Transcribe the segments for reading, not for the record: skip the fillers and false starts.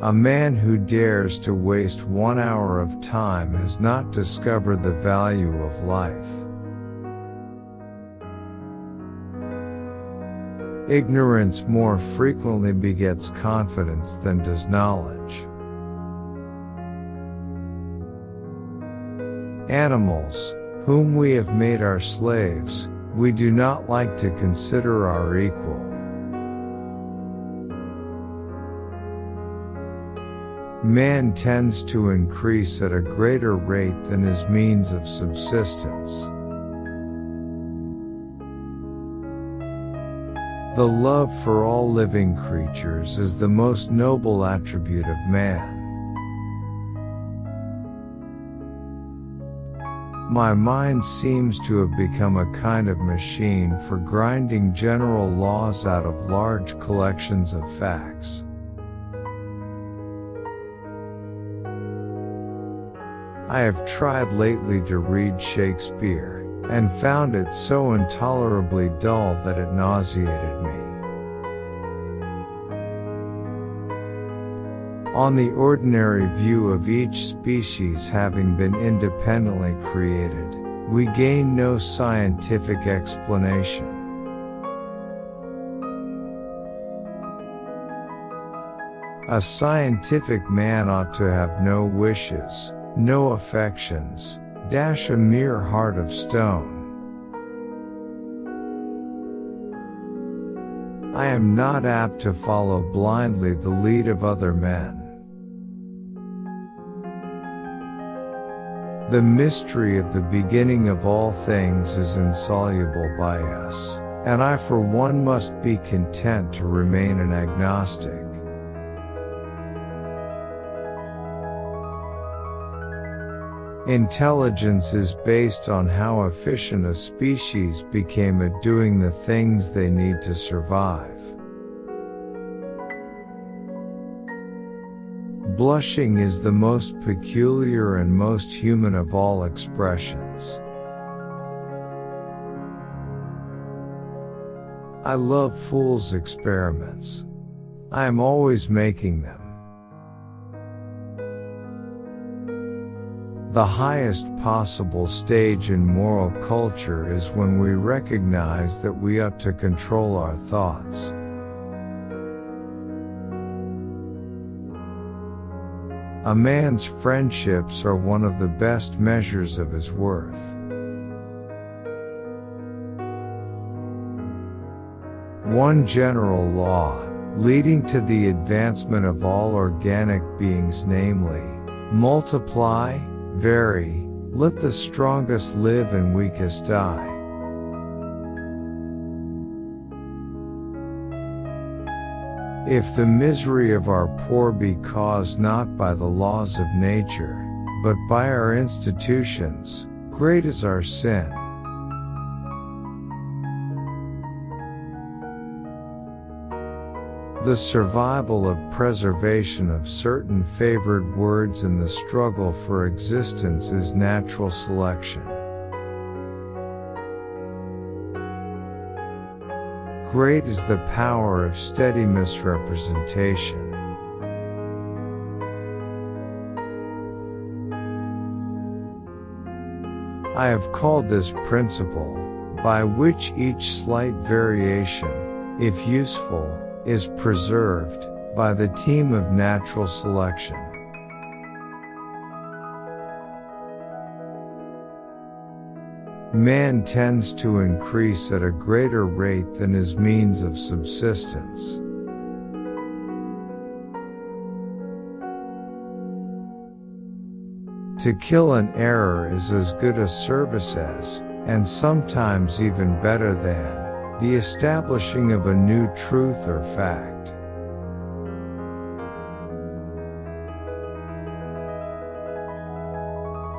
A man who dares to waste 1 hour of time has not discovered the value of life. Ignorance more frequently begets confidence than does knowledge. Animals, whom we have made our slaves, we do not like to consider our equal. Man tends to increase at a greater rate than his means of subsistence. The love for all living creatures is the most noble attribute of man. My mind seems to have become a kind of machine for grinding general laws out of large collections of facts. I have tried lately to read Shakespeare, and found it so intolerably dull that it nauseated me. On the ordinary view of each species having been independently created, we gain no scientific explanation. A scientific man ought to have no wishes, no affections, a mere heart of stone. I am not apt to follow blindly the lead of other men. The mystery of the beginning of all things is insoluble by us, and I for one must be content to remain an agnostic. Intelligence is based on how efficient a species became at doing the things they need to survive. Blushing is the most peculiar and most human of all expressions. I love fools' experiments. I am always making them. The highest possible stage in moral culture is when we recognize that we ought to control our thoughts. A man's friendships are one of the best measures of his worth. One general law, leading to the advancement of all organic beings, namely, multiply, vary, let the strongest live and weakest die. If the misery of our poor be caused not by the laws of nature, but by our institutions, great is our sin. The survival of preservation of certain favored words in the struggle for existence is natural selection. Great is the power of steady misrepresentation. I have called this principle, by which each slight variation, if useful, is preserved, by the team of natural selection. Man tends to increase at a greater rate than his means of subsistence. To kill an error is as good a service as, and sometimes even better than, the establishing of a new truth or fact.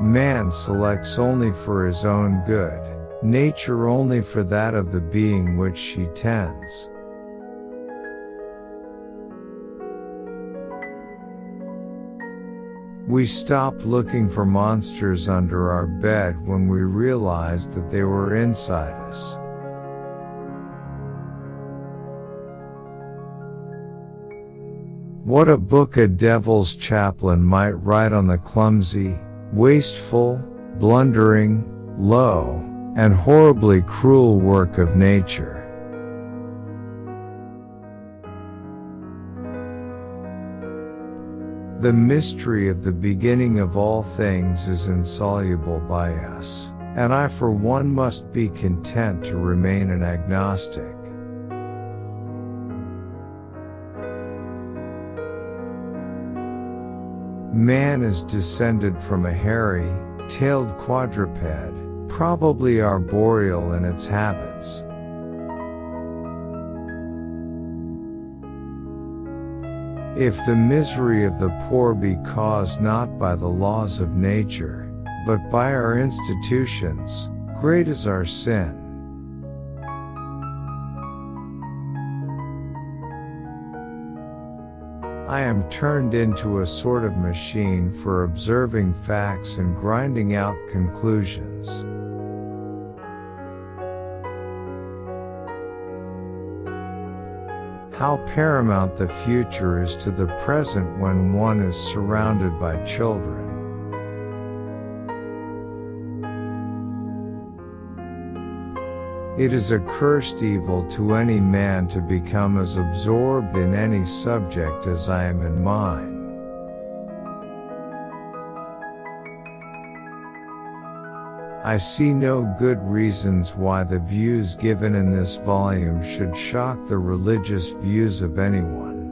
Man selects only for his own good, nature only for that of the being which she tends. We stopped looking for monsters under our bed when we realized that they were inside us. What a book a devil's chaplain might write on the clumsy, wasteful, blundering, low, and horribly cruel work of nature. The mystery of the beginning of all things is insoluble by us, and I for one must be content to remain an agnostic. Man is descended from a hairy-tailed quadruped, probably arboreal in its habits. If the misery of the poor be caused not by the laws of nature, but by our institutions, great is our sin. I am turned into a sort of machine for observing facts and grinding out conclusions. How paramount the future is to the present when one is surrounded by children. It is a cursed evil to any man to become as absorbed in any subject as I am in mine. I see no good reasons why the views given in this volume should shock the religious views of anyone.